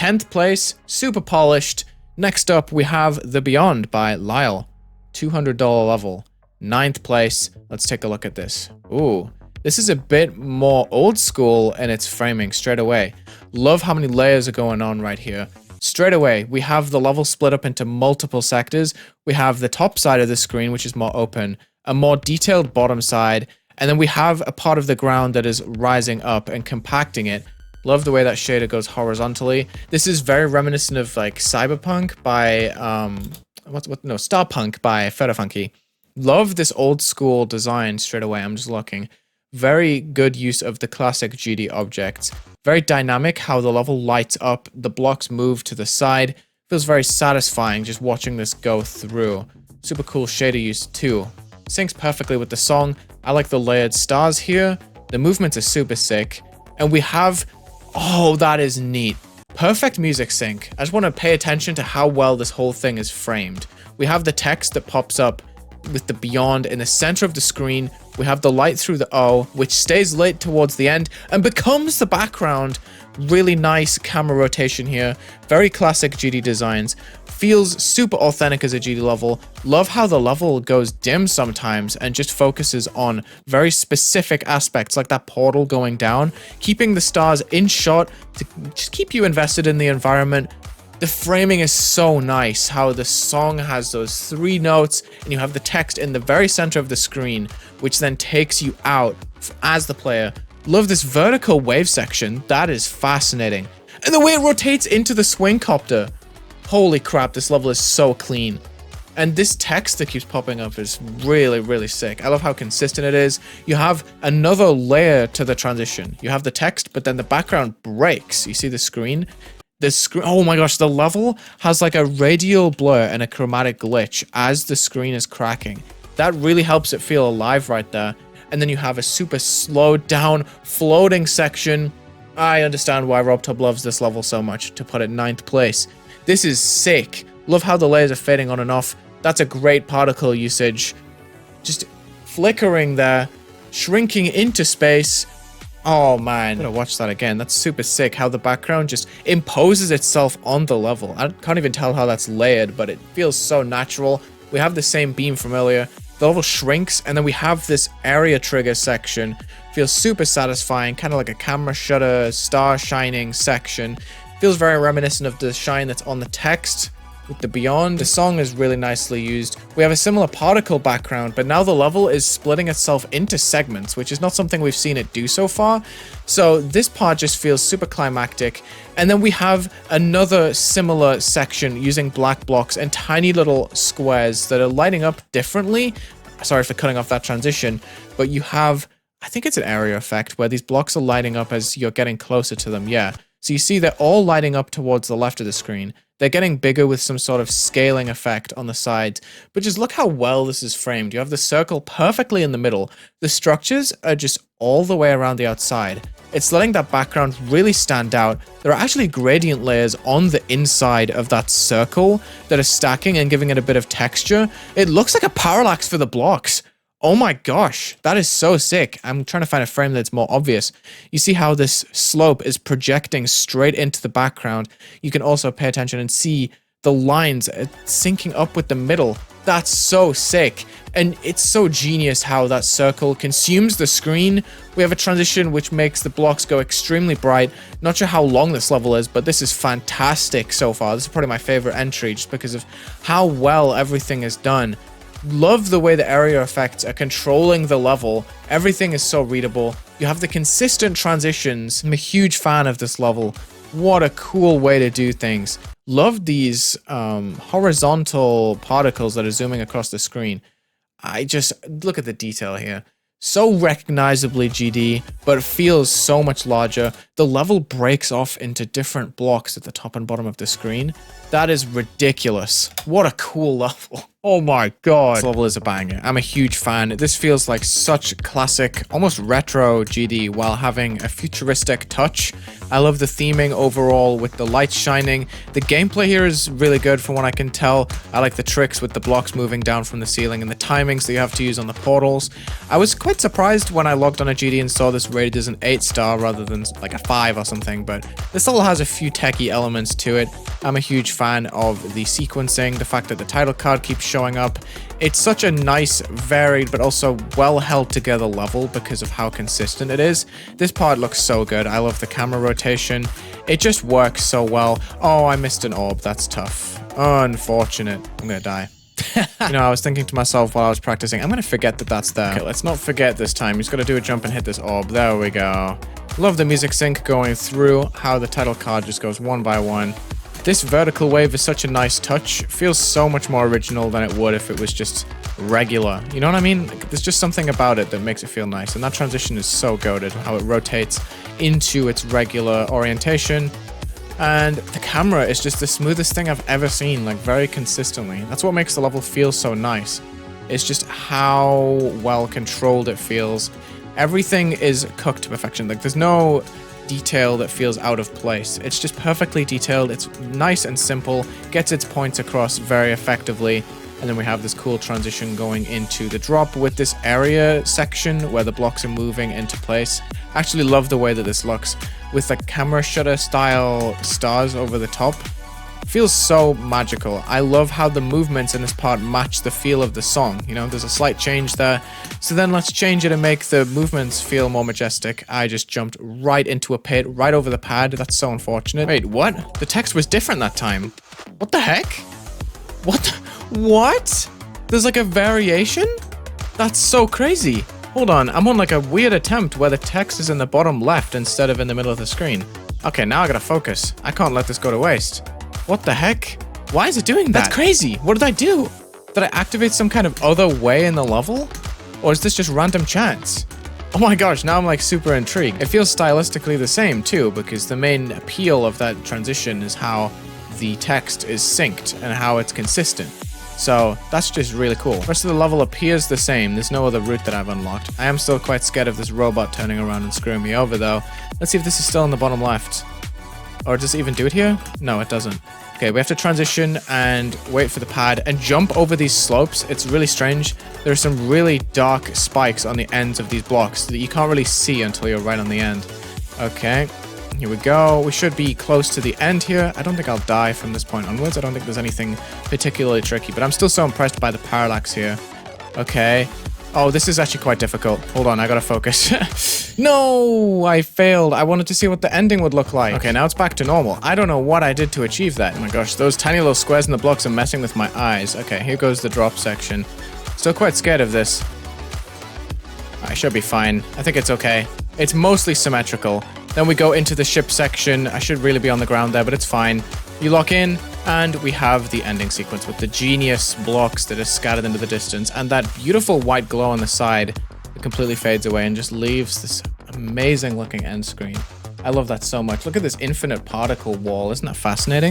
10th place, super polished. Next up, we have The Beyond by Lyal. $200 level. 9th place. Let's take a look at this. Ooh, this is a bit more old school in its framing straight away. Love how many layers are going on right here. Straight away, we have the level split up into multiple sectors. We have the top side of the screen, which is more open, a more detailed bottom side, and then we have a part of the ground that is rising up and compacting it. Love the way that shader goes horizontally. This is very reminiscent of like Cyberpunk by Starpunk by Funky. Love this old school design straight away. I'm just looking. Very good use of the classic GD objects. Very dynamic how the level lights up, the blocks move to the side. Feels very satisfying just watching this go through. Super cool shader use too. Syncs perfectly with the song. I like the layered stars here. The movements are super sick. And we have, oh, that is neat. Perfect music sync. I just want to pay attention to how well this whole thing is framed. We have the text that pops up with the Beyond in the center of the screen. We have the light through the O, which stays lit towards the end and becomes the background. Really nice camera rotation here. Very classic GD designs. Feels super authentic as a GD level. Love how the level goes dim sometimes and just focuses on very specific aspects like that portal going down, keeping the stars in shot to just keep you invested in the environment. The framing is so nice, how the song has those 3 notes and you have the text in the very center of the screen, which then takes you out as the player. Love this vertical wave section. That is fascinating. And the way it rotates into the swing copter. Holy crap, this level is so clean. And this text that keeps popping up is really, really sick. I love how consistent it is. You have another layer to the transition. You have the text, but then the background breaks. You see the screen? Oh my gosh, the level has like a radial blur and a chromatic glitch as the screen is cracking. That really helps it feel alive right there. And then you have a super slowed down floating section. I understand why RobTub loves this level so much to put it 9th place. This is sick. Love how the layers are fading on and off. That's a great particle usage. Just flickering there, shrinking into space. Oh man, I'm gonna watch that again. That's super sick how the background just imposes itself on the level. I can't even tell how that's layered, but it feels so natural. We have the same beam from earlier. The level shrinks, and then we have this area trigger section. Feels super satisfying, kind of like a camera shutter, star shining section. Feels very reminiscent of the shine that's on the text with the Beyond. The song is really nicely used. We have a similar particle background, but now the level is splitting itself into segments, which is not something we've seen it do so far. So this part just feels super climactic. And then we have another similar section using black blocks and tiny little squares that are lighting up differently. Sorry for cutting off that transition, but you have, I think it's an area effect where these blocks are lighting up as you're getting closer to them. Yeah. So you see they're all lighting up towards the left of the screen. They're getting bigger with some sort of scaling effect on the sides. But just look how well this is framed. You have the circle perfectly in the middle. The structures are just all the way around the outside. It's letting that background really stand out. There are actually gradient layers on the inside of that circle that are stacking and giving it a bit of texture. It looks like a parallax for the blocks. Oh my gosh, that is so sick. I'm trying to find a frame that's more obvious. You see how this slope is projecting straight into the background. You can also pay attention and see the lines syncing up with the middle. That's so sick. And it's so genius how that circle consumes the screen. We have a transition which makes the blocks go extremely bright. Not sure how long this level is, but this is fantastic so far. This is probably my favorite entry just because of how well everything is done. Love the way the area effects are controlling the level. Everything is so readable. You have the consistent transitions. I'm a huge fan of this level. What a cool way to do things. Love these horizontal particles that are zooming across the screen. I just look at the detail here. So recognizably GD, but it feels so much larger. The level breaks off into different blocks at the top and bottom of the screen. That is ridiculous. What a cool level. Oh my god. This level is a banger. I'm a huge fan. This feels like such classic, almost retro GD while having a futuristic touch. I love the theming overall with the lights shining. The gameplay here is really good from what I can tell. I like the tricks with the blocks moving down from the ceiling and the timings that you have to use on the portals. I was quite surprised when I logged on a GD and saw this rated as an 8-star rather than like a 5 or something, but this level has a few techie elements to it. I'm a huge fan of the sequencing, the fact that the title card keeps showing up. It's such a nice, varied, but also well held together level because of how consistent it is. This part looks so good. I love the camera rotation. It just works so well. Oh, I missed an orb. That's tough. Unfortunate. I'm gonna die. You know, I was thinking to myself while I was practicing, I'm gonna forget that that's there. Okay, let's not forget this time. He's gotta do a jump and hit this orb. There we go. Love the music sync going through, how the title card just goes one by one. This vertical wave is such a nice touch. Feels so much more original than it would if it was just regular. You know what I mean? Like, there's just something about it that makes it feel nice. And that transition is so goated, how it rotates into its regular orientation. And the camera is just the smoothest thing I've ever seen, like very consistently. That's what makes the level feel so nice. It's just how well controlled it feels. Everything is cooked to perfection. Like there's no detail that feels out of place. It's just perfectly detailed. It's nice and simple, gets its points across very effectively. And then we have this cool transition going into the drop with this area section where the blocks are moving into place. I actually love the way that this looks with the camera shutter style stars over the top. Feels so magical. I love how the movements in this part match the feel of the song. You know, there's a slight change there. So then let's change it and make the movements feel more majestic. I just jumped right into a pit, right over the pad. That's so unfortunate. Wait, what? The text was different that time. What the heck? What? There's like a variation? That's so crazy. Hold on, I'm on like a weird attempt where the text is in the bottom left instead of in the middle of the screen. Okay, now I gotta focus. I can't let this go to waste. What the heck? Why is it doing that? That's crazy. What did I do? Did I activate some kind of other way in the level? Or is this just random chance? Oh my gosh, now I'm like super intrigued. It feels stylistically the same too, because the main appeal of that transition is how the text is synced and how it's consistent. So that's just really cool. The rest of the level appears the same. There's no other route that I've unlocked. I am still quite scared of this robot turning around and screwing me over though. Let's see if this is still in the bottom left. Or does it even do it here? No, it doesn't. Okay, we have to transition and wait for the pad and jump over these slopes. It's really strange. There are some really dark spikes on the ends of these blocks that you can't really see until you're right on the end. Okay, here we go. We should be close to the end here. I don't think I'll die from this point onwards. I don't think there's anything particularly tricky, but I'm still so impressed by the parallax here. Okay. Oh, this is actually quite difficult. Hold on, I gotta focus. No, I failed. I wanted to see what the ending would look like. Okay, now it's back to normal. I don't know what I did to achieve that. Oh my gosh, those tiny little squares in the blocks are messing with my eyes. Okay, here goes the drop section. Still quite scared of this. I should be fine. I think it's okay. It's mostly symmetrical. Then we go into the ship section. I should really be on the ground there, but it's fine. You lock in, and we have the ending sequence with the genius blocks that are scattered into the distance, and that beautiful white glow on the side that completely fades away and just leaves this amazing looking end screen. I love that so much. Look at this infinite particle wall. Isn't that fascinating?